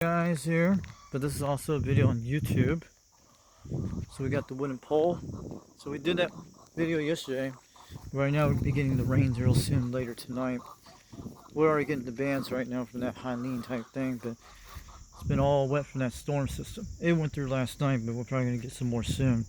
Guys here, but this is also a video on YouTube. So we got the wooden pole. So we did that video yesterday. Right now we're beginning the rains real soon, later tonight. We're already getting the bands right now from that helene type thing, but it's been all wet from that storm system. It went through last night, but we're probably gonna get some more soon.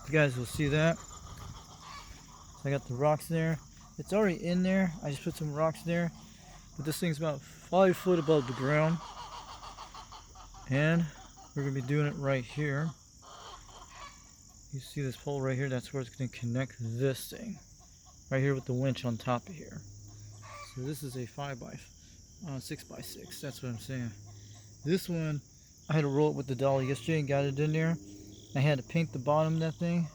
You guys will see that. So I got the rocks there. It's already in there. I just put some rocks there, but this thing's about 5 foot above the ground. And we're going to be doing it right here. You see this pole right here? That's where it's going to connect this thing. Right here with the winch on top of here. So this is a 6x6. That's what I'm saying. This one, I had to roll it with the dolly yesterday and got it in there. I had to paint the bottom of that thing.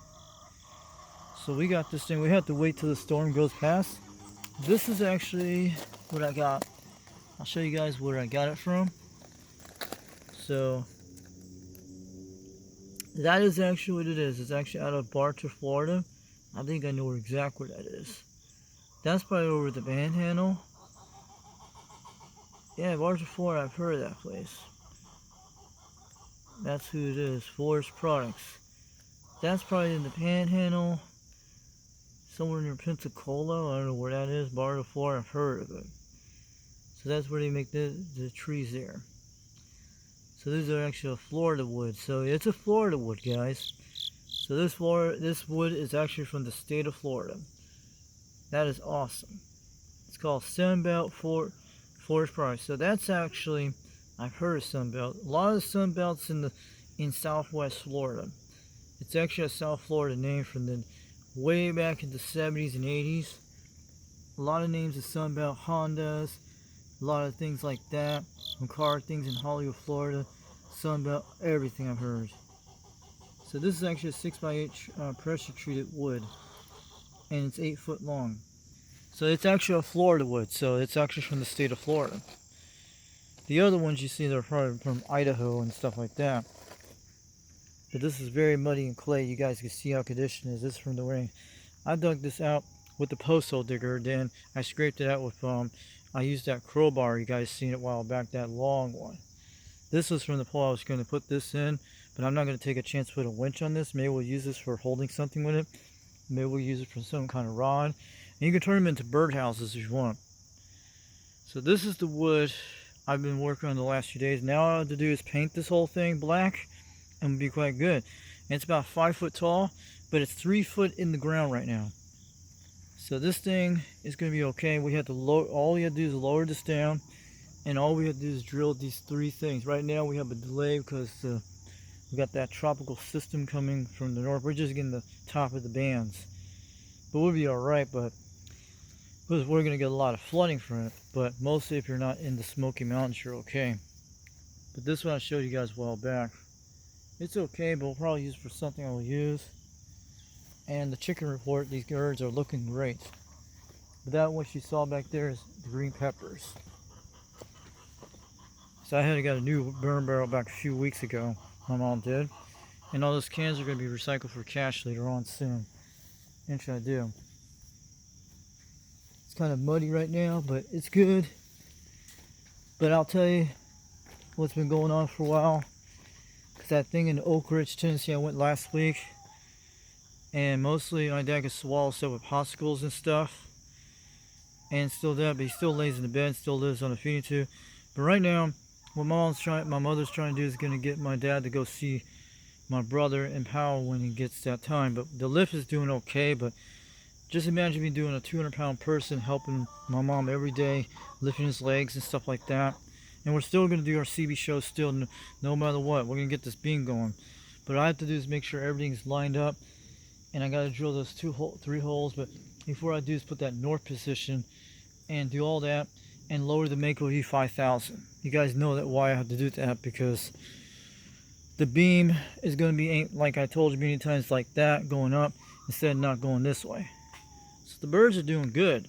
So we got this thing. We have to wait till the storm goes past. This is actually what I got. I'll show you guys where I got it from. So that is actually what it is. It's actually out of Bartow, Florida. I think I know exactly where that is. That's probably over the Panhandle. Yeah, Bartow, Florida. I've heard of that place. That's who it is. Forest Products. That's probably in the Panhandle. Somewhere near Pensacola. I don't know where that is. Bartow, Florida. I've heard of it. So that's where they make the trees there. So these are actually a Florida wood. So it's a Florida wood, guys. So this wood is actually from the state of Florida. That is awesome. It's called Sunbelt Forest Products. So that's actually, I've heard of Sunbelt. A lot of the Sunbelts in Southwest Florida. It's actually a South Florida name from the way back in the 70s and 80s. A lot of names of Sunbelt, Hondas, a lot of things like that. Some car things in Hollywood, Florida. Sunbelt, everything I've heard. So this is actually a 6x8 pressure treated wood. And it's 8 foot long. So it's actually a Florida wood. So it's actually from the state of Florida. The other ones you see, they're probably from Idaho and stuff like that. But this is very muddy and clay. You guys can see how conditioned it is. This is from the rain. I dug this out with the post hole digger. Then I scraped it out with I used that crowbar. You guys seen it a while back, that long one. This was from the pole I was going to put this in, but I'm not going to take a chance to put a winch on this. Maybe we'll use this for holding something with it. Maybe we'll use it for some kind of rod. And you can turn them into birdhouses if you want. So this is the wood I've been working on the last few days. Now all I have to do is paint this whole thing black and it'll be quite good. And it's about 5 foot tall, but it's 3 foot in the ground right now. So this thing is going to be okay. We have to lower, all we have to do is lower this down, and all we have to do is drill these 3 things. Right now we have a delay because we got that tropical system coming from the north. We're just getting the top of the bands, but we'll be all right. But because we're going to get a lot of flooding from it, but mostly if you're not in the Smoky Mountains, you're okay. But this one I showed you guys a while back. It's okay, but we'll probably use it for something I will use. And the chicken report, these birds are looking great. But that what you saw back there is the green peppers. So I had got a new burn barrel back a few weeks ago. My mom did. And all those cans are going to be recycled for cash later on soon. And should I do? It's kind of muddy right now, but it's good. But I'll tell you what's been going on for a while. Because that thing in Oak Ridge, Tennessee, I went last week. And mostly my dad could swallow stuff with popsicles and stuff. And still dead, but he still lays in the bed, still lives on a feeding tube. But right now, what my mother's trying to do is going to get my dad to go see my brother in Powell when he gets that time. But the lift is doing okay, but just imagine me doing a 200-pound person helping my mom every day, lifting his legs and stuff like that. And we're still going to do our CB show still, no matter what. We're going to get this beam going. But what I have to do is make sure everything's lined up. And I got to drill those 3 holes. But before I do is put that north position and do all that and lower the Mako E5000. You guys know that why I have to do that, because the beam is going to be, like I told you many times, like that, going up instead of not going this way. So the birds are doing good.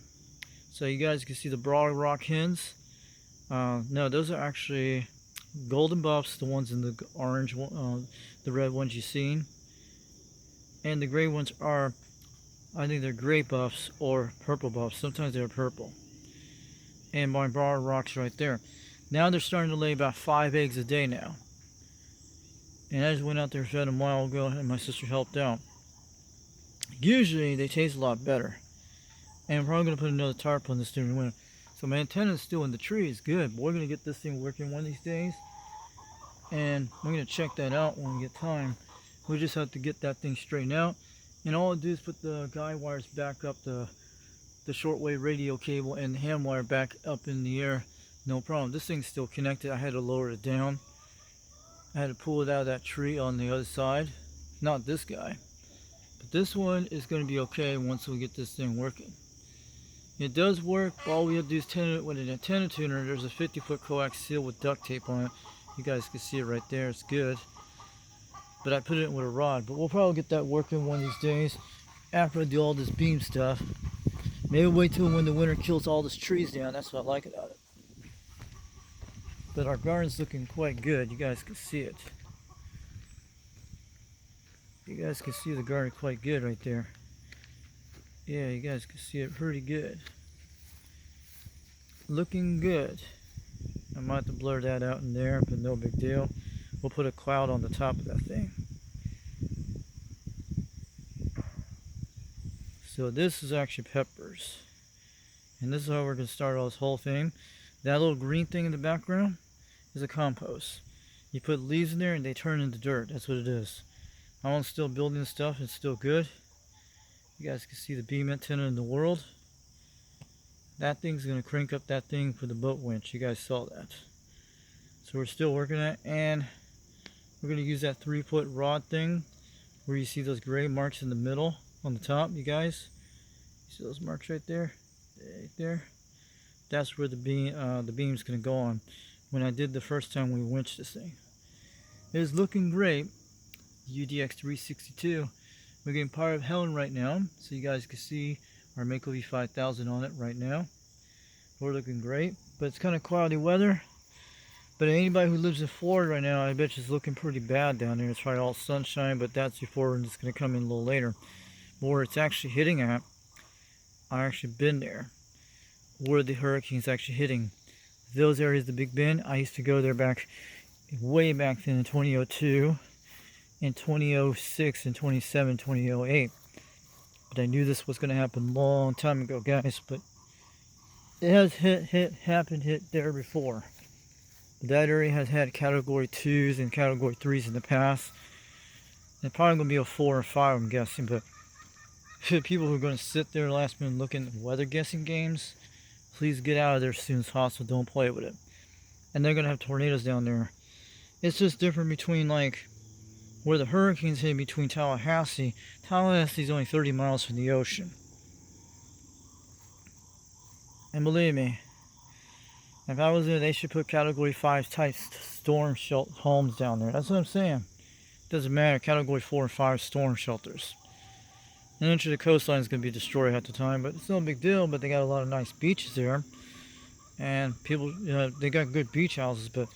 So you guys can see the broad rock hens. No, those are actually golden buffs, the ones in the orange, the red ones you've seen. And the gray ones are, I think they're gray buffs or purple buffs. Sometimes they're purple. And my broad rocks right there. Now they're starting to lay about 5 eggs a day now. And I just went out there fed them a while ago, and my sister helped out. Usually they taste a lot better. And I'm probably going to put another tarp on this during the winter. So my antenna is still in the tree. It's good. But we're going to get this thing working one of these days. And we're going to check that out when we get time. We just have to get that thing straightened out. And all I do is put the guide wires back up, the shortwave radio cable and the ham wire back up in the air. No problem. This thing's still connected. I had to lower it down. I had to pull it out of that tree on the other side. Not this guy. But this one is going to be okay once we get this thing working. It does work. All we have to do is tune it with an antenna tuner. There's a 50-foot coax seal with duct tape on it. You guys can see it right there. It's good. But I put it in with a rod. But we'll probably get that working one of these days after I do all this beam stuff. Maybe wait till when the winter kills all these trees down. That's what I like about it. But our garden's looking quite good. You guys can see it. You guys can see the garden quite good right there. Yeah, you guys can see it pretty good. Looking good. I might have to blur that out in there, but no big deal. We'll put a cloud on the top of that thing. So this is actually peppers. And this is how we're going to start all this whole thing. That little green thing in the background is a compost. You put leaves in there and they turn into dirt. That's what it is. I'm still building stuff. It's still good. You guys can see the beam antenna in the world. That thing's going to crank up that thing for the boat winch. You guys saw that. So we're still working on it. And we're going to use that 3-foot rod thing where you see those gray marks in the middle on the top. You guys see those marks right there? Right there. That's where the beam's going to go on. When I did the first time we winched this thing. It is looking great. UDX 362. We're getting part of Helene right now, so you guys can see our Mako V5000 on it right now. We're looking great, but it's kind of cloudy weather. But anybody who lives in Florida right now, I bet you it's looking pretty bad down there. It's probably all sunshine, but that's before and it's going to come in a little later. Where it's actually hitting at, I actually been there. Where the hurricane's actually hitting. Those areas, the Big Bend, I used to go there way back then in 2002, in 2006, and 2007, 2008. But I knew this was going to happen a long time ago, guys. But it has hit there before. That area has had category 2s and category 3s in the past. It's probably going to be a 4 or 5, I'm guessing. But for people who are going to sit there last minute looking at weather guessing games, please get out of there as soon as possible. Don't play with it. And they're going to have tornadoes down there. It's just different between like where the hurricanes hit between Tallahassee. Tallahassee's only 30 miles from the ocean. And believe me, if I was there, they should put category 5 type storm homes down there. That's what I'm saying. Doesn't matter. Category 4 and 5 storm shelters. An inch of the coastline is going to be destroyed at the time, but it's no big deal. But they got a lot of nice beaches there, and people, they got good beach houses. But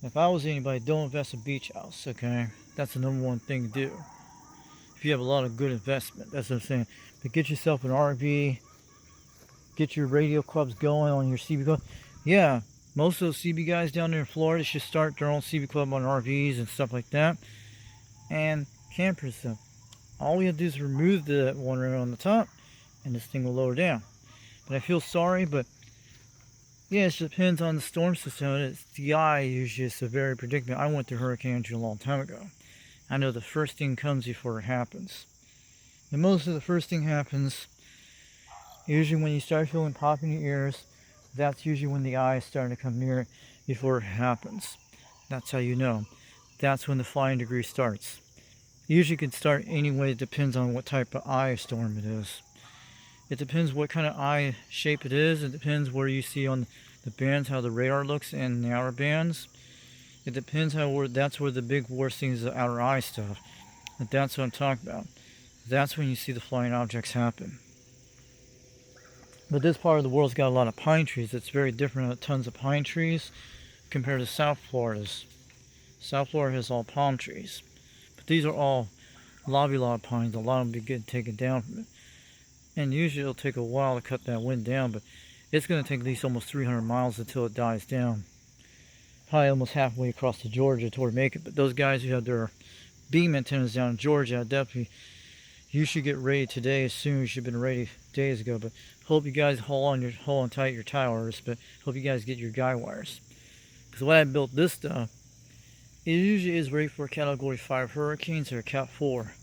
if I was anybody, don't invest in a beach house. Okay, that's the #1 thing to do. If you have a lot of good investment, that's what I'm saying. But get yourself an RV. Get your radio clubs going on your CB club. Yeah, most of those CB guys down there in Florida should start their own CB club on RVs and stuff like that, and campers stuff. All we have to do is remove the one right on the top, and this thing will lower down. But I feel sorry, but yeah, it just depends on the storm system. It's the eye usually is a very predicament. I went through Hurricane Andrew a long time ago. I know the first thing comes before it happens. And most of the first thing happens usually when you start feeling pop in your ears. That's usually when the eye is starting to come near before it happens. That's how you know. That's when the flying degree starts. Usually can start anyway. It depends on what type of eye storm it is. It depends what kind of eye shape it is. It depends where you see on the bands how the radar looks and the outer bands. It depends that's where the big worst thing is, the outer eye stuff. And that's what I'm talking about. That's when you see the flying objects happen. But this part of the world's got a lot of pine trees. It's very different. Tons of pine trees compared to South Florida's. South Florida has all palm trees. But these are all lobby-log pines. A lot of them be getting taken down from it. And usually it'll take a while to cut that wind down. But It's going to take at least almost 300 miles until it dies down. Probably almost halfway across to Georgia to make it. But those guys who have their beam antennas down in Georgia, definitely, you should get ready today as soon as you've been ready days ago. But hope you guys hold on tight your towers. But hope you guys get your guy wires. Because when I built this stuff, it usually is ready for Category 5 hurricanes or Cat 4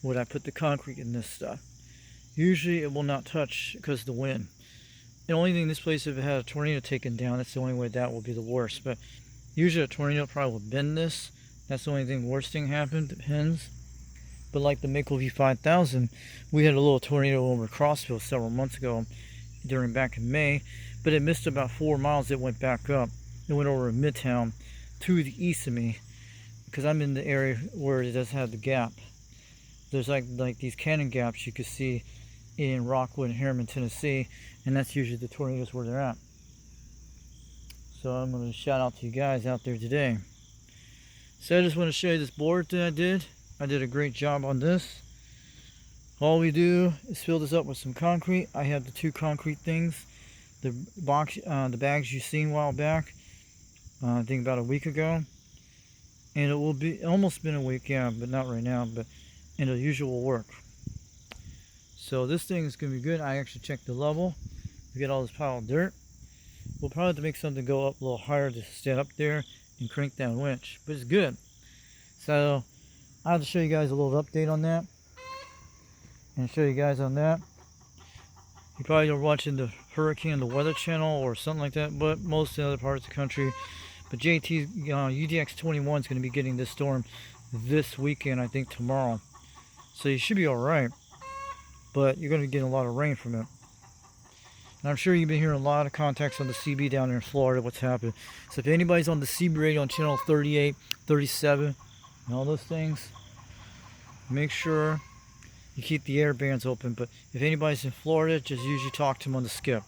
when I put the concrete in this stuff. Usually it will not touch because of the wind. The only thing this place, if it had a tornado taken down, that's the only way that will be the worst. But usually a tornado probably will bend this. That's the only thing, worst thing happened, depends. But like the Mako V5000, we had a little tornado over Crossville several months ago back in May. But it missed about 4 miles, it went back up. It went over Midtown to the east of me. Because I'm in the area where it does have the gap. There's like these cannon gaps you can see in Rockwood and Harriman, Tennessee, and that's usually the tornadoes where they're at. So I'm going to shout out to you guys out there today. So I just want to show you this board that I did. I did a great job on this. All we do is fill this up with some concrete. I have the 2 concrete things. The bags you seen a while back. I think about a week ago. And it will be almost been a week, yeah, but not right now. But and the usual work. So this thing is going to be good. I actually checked the level. We get all this pile of dirt. We'll probably have to make something go up a little higher to stand up there and crank that winch. But it's good. So I'll have to show you guys a little update on that. And show you guys on that. You probably are watching the Hurricane on the Weather Channel or something like that. But most of the other parts of the country. But JT's UDX-21 is going to be getting this storm this weekend, I think tomorrow. So you should be alright. But you're going to be getting a lot of rain from it. And I'm sure you've been hearing a lot of contacts on the CB down there in Florida, what's happened. So if anybody's on the CB radio on channel 38, 37, and all those things, make sure you keep the air bands open. But if anybody's in Florida, just usually talk to them on the skip.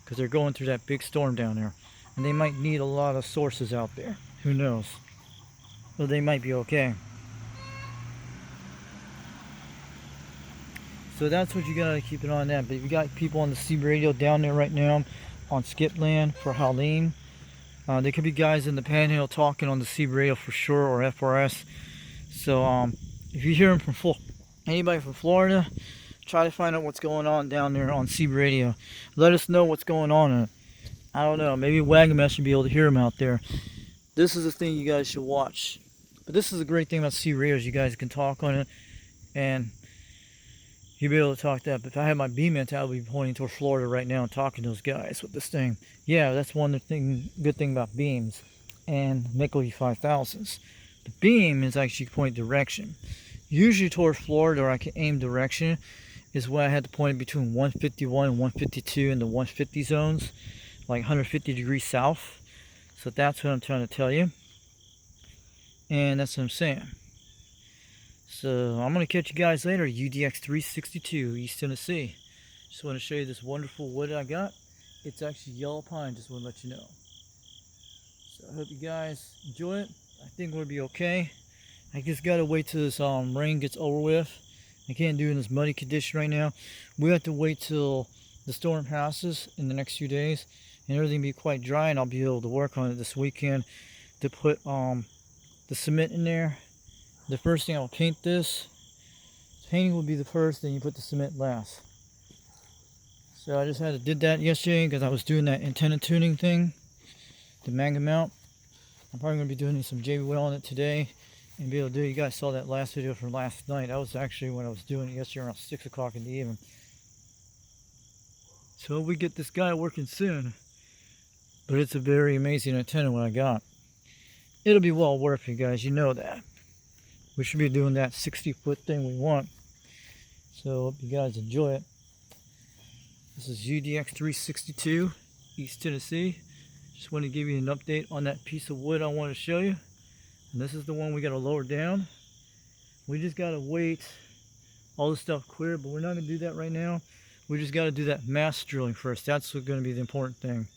Because they're going through that big storm down there. And they might need a lot of sources out there. Who knows? But they might be okay. So that's what you gotta keep an eye on that. But if you got people on the CB radio down there right now on skip land for Helene, there could be guys in the Panhandle talking on the CB radio for sure, or FRS. So if you hear them from anybody from Florida, try to find out what's going on down there on CB radio. Let us know what's going on. I don't know, maybe Wagon Master should be able to hear them out there. This is the thing you guys should watch. But this is the great thing about CB radio is you guys can talk on it and you'll be able to talk that. But if I had my beam antenna, I would be pointing toward Florida right now and talking to those guys with this thing. Yeah, that's one good thing about beams and Mako V5000s. The beam is actually point direction. Usually toward Florida, or I can aim direction, is when I had to point it between 151 and 152 in the 150 zones, like 150 degrees south. So that's what I'm trying to tell you. And that's what I'm saying. So I'm going to catch you guys later. UDX 362, East Tennessee. Just want to show you this wonderful wood I got. It's actually yellow pine, just want to let you know. So I hope you guys enjoy it. I think we'll be okay. I just got to wait till this rain gets over with. I can't do it in this muddy condition right now. We have to wait till the storm passes in the next few days. And everything will be quite dry, and I'll be able to work on it this weekend to put the cement in there. The first thing I'll paint this. Painting will be the first, then you put the cement last. So I just did that yesterday because I was doing that antenna tuning thing, the manga mount. I'm probably going to be doing some JBL on it today and be able to do it. You guys saw that last video from last night. That was actually when I was doing it yesterday around 6 o'clock in the evening. So we get this guy working soon. But it's a very amazing antenna what I got. It'll be well worth it, guys. You know that. We should be doing that 60-foot thing we want. So hope you guys enjoy it. This is UDX 362, East Tennessee. Just want to give you an update on that piece of wood I want to show you. And this is the one we got to lower down. We just got to wait all this stuff clear, but we're not going to do that right now. We just got to do that mass drilling first. That's going to be the important thing.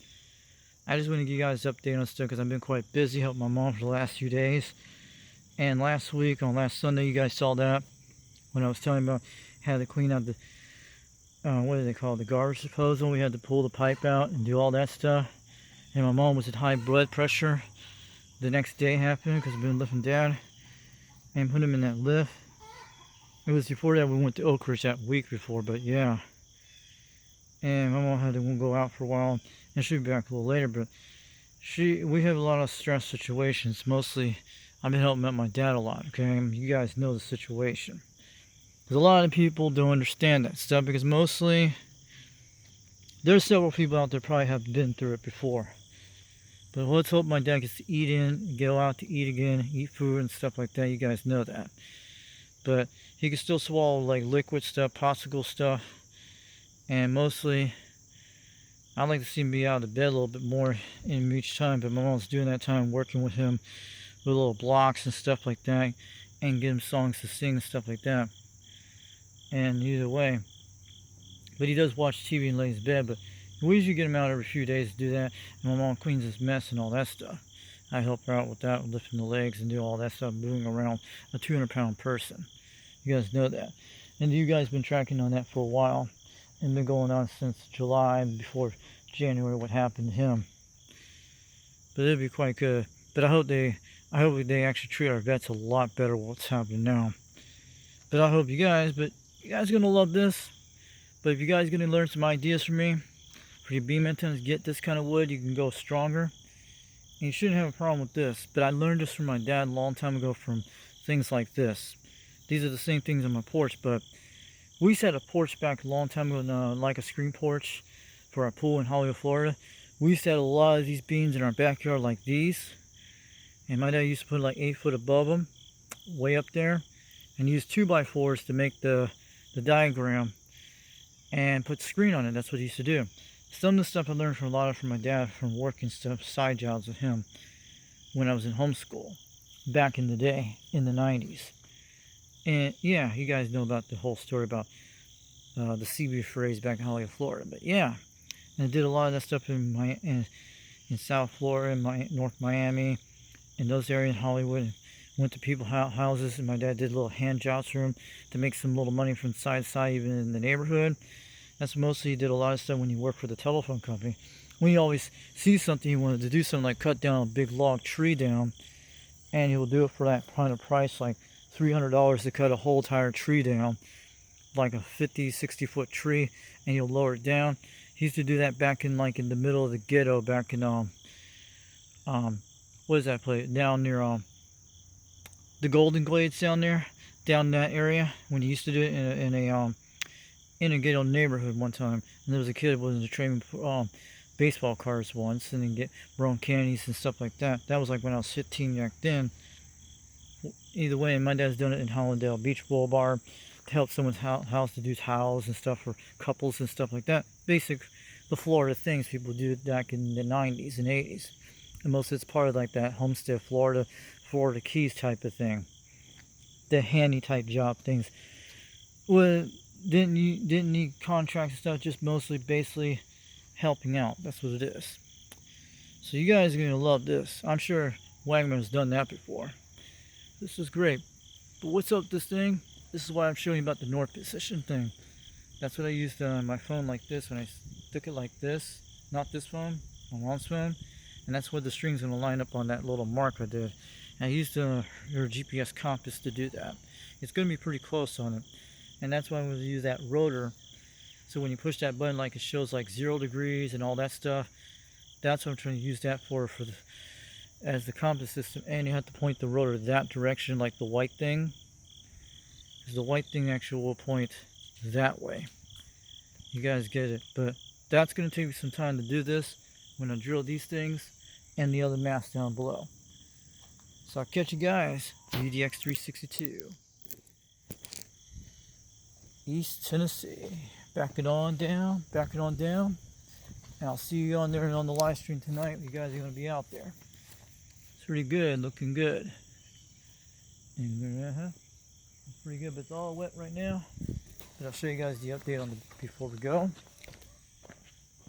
I just want to give you guys an update on stuff because I've been quite busy helping my mom for the last few days. And last week, on last Sunday, you guys saw that when I was telling you about how to clean out what do they call it, the garbage disposal. We had to pull the pipe out and do all that stuff. And my mom was at high blood pressure. The next day happened because I've been lifting Dad and put him in that lift. It was before that we went to Oak Ridge that week before, but yeah. And my mom had to go out for a while, and she'll be back a little later. But we have a lot of stress situations. Mostly, I've been helping out my dad a lot. Okay, you guys know the situation. Because a lot of people don't understand that stuff. Because mostly, there's several people out there probably have been through it before. But let's hope my dad gets to eat in, go out to eat again, eat food and stuff like that. You guys know that. But he can still swallow like liquid stuff, popsicle stuff. And mostly, I'd like to see him be out of bed a little bit more in each time. But my mom's doing that time working with him with little blocks and stuff like that. And get him songs to sing and stuff like that. And either way. But he does watch TV and lay in his bed. But we usually get him out every few days to do that. And my mom cleans his mess and all that stuff. I help her out with that, lifting the legs and do all that stuff, moving around a 200-pound person. You guys know that. And you guys been tracking on that for a while. And been going on since July, before January, what happened to him. But it'll be quite good. But I hope they actually treat our vets a lot better than what's happening now. But I hope you guys are going to love this. But if you guys are going to learn some ideas from me, for your beam antennas, get this kind of wood, you can go stronger. And you shouldn't have a problem with this. But I learned this from my dad a long time ago from things like this. These are the same things on my porch, but we set a porch back a long time ago, like a screen porch for our pool in Hollywood, Florida. We set a lot of these beams in our backyard like these. And my dad used to put like 8 foot above them, way up there. And use 2x4s to make the diagram and put screen on it. That's what he used to do. Some of the stuff I learned from my dad from working stuff, side jobs with him when I was in homeschool back in the day, in the 90s. And yeah, you guys know about the whole story about the CB phrase back in Hollywood, Florida. But yeah, and I did a lot of that stuff in South Florida, in North Miami, in those areas in Hollywood. And went to people's houses, and my dad did little hand jobs for him to make some little money from side to side, even in the neighborhood. That's mostly he did a lot of stuff when he worked for the telephone company. When he always sees something, he wanted to do something like cut down a big log tree down, and he will do it for that kind of price, like $300 to cut a whole entire tree down, like a 50, 60-foot tree, and he'll lower it down. He used to do that back in the middle of the ghetto, back in what is that place down near the Golden Glades down there, down in that area, when he used to do it in a ghetto neighborhood one time. And there was a kid that was into trading baseball cards once, and then get brown candies and stuff like that. That was like when I was 15 back then. Either way, and my dad's done it in Hollandale Beach Boulevard to help someone's house to do towels and stuff for couples and stuff like that. The Florida things people do back in the 90s and 80s. And most of it's part of like that homestead Florida Keys type of thing. The handy type job things. Well, didn't need contracts and stuff, just mostly basically helping out. That's what it is. So you guys are going to love this. I'm sure Wagner's done that before. This is great. But what's up with this thing? This is why I'm showing you about the north position thing. That's what I used on my phone like this, when I stick it like this. Not this phone, my mom's phone. And that's where the string's going to line up on that little mark I did. And I used your GPS compass to do that. It's going to be pretty close on it. And that's why I'm going to use that rotor. So when you push that button, like it shows like 0 degrees and all that stuff. That's what I'm trying to use that as the compass system. And you have to point the rotor that direction, like the white thing. Because the white thing actually will point that way. You guys get it. But that's going to take me some time to do this when I drill these things and the other masts down below. So I'll catch you guys. UDX 362. East Tennessee. Back it on down. And I'll see you on there on the live stream tonight. You guys are going to be out there. It's pretty good. Looking good. Pretty good, but it's all wet right now. But I'll show you guys the update on before we go.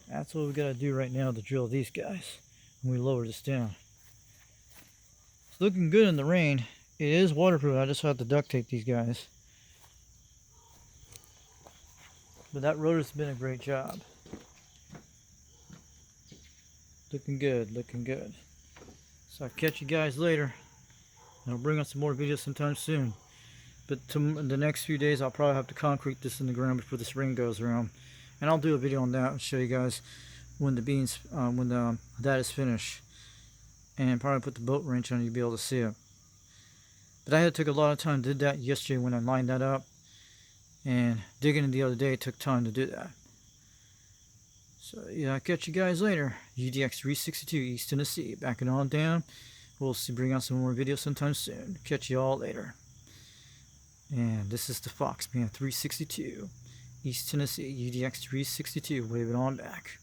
That's what we got to do right now to drill these guys. When we lower this down. It's looking good in the rain. It is waterproof. I just have to duct tape these guys. But that rotor's been a great job. Looking good, looking good. So I'll catch you guys later. And I'll bring out some more videos sometime soon. But in the next few days, I'll probably have to concrete this in the ground before this ring goes around. And I'll do a video on that and show you guys when the beans, that is finished. And probably put the boat wrench on, you'll be able to see it. But I had to take a lot of time, did that yesterday when I lined that up. And digging it the other day took time to do that. So yeah, I'll catch you guys later. UDX 362 East Tennessee, backing on down. We'll bring out some more videos sometime soon. Catch you all later. And this is the Foxman 362 East Tennessee UDX 362, waving on back.